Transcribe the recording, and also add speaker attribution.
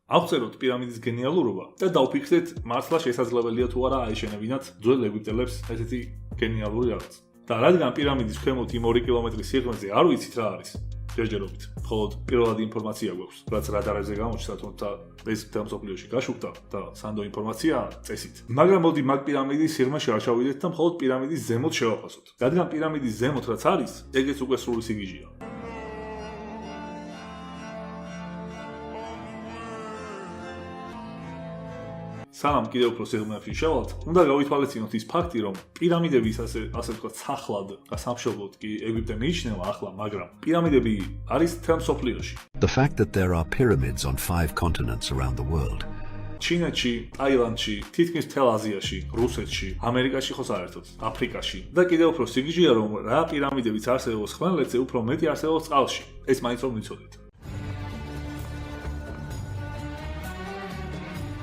Speaker 1: ავწეროთ პირამიდის გენიალურობა და დავფიქრდეთ, მართლა შესაძლებელია თუ არა აეშენებინათ ძველ ეგვიპტელებს ესეთი გენიალური რაღაც. და რადგან პირამიდის ქვემოთ იმ 2 კილომეტრის სიღრმეზე არ ვიცით რა არის, ჯერჯერობით. მხოლოდ პირველადი ინფორმაცია გვაქვს, რაც რადარებზე გამოჩნდა, თუმცა ეს მთელ მსოფლიოში გაშუქდა და სანდო ინფორმაცია წესით. მაგრამ მოდი მაგ პირამიდის სიღრმეში არ ჩავიდეთ და მხოლოდ პირამიდის ზემოთ შევაფასოთ. რადგან პირამიდის ზემოთ რაც არის, ეგეც უკვე სრული სიგიჟეა. სანამ კიდევ უფრო სიღრმეებში შევალთ, უნდა გავითვალისწინოთ ის ფაქტი, რომ პირამიდების ასე ვთქვათ, სახლად და სამშობლოდ კი ეგვიპტე მიიჩნევა ახლა, მაგრამ პირამიდები არის მთელ მსოფლიოში.
Speaker 2: The fact that there are pyramids on 5 continents around the world.
Speaker 1: ჩინეთში, ტაილანდში, თითქმის მთელ აზიაში, რუსეთში, ამერიკაში ხო საერთოდ, აფრიკაში და კიდევ უფრო სიგიჟეა, რომ რა პირამიდებიც არსებობს ხმელეთზე, უფრო მეტი არსებობს წყალში. ეს მაინც რომ ვიცოდეთ.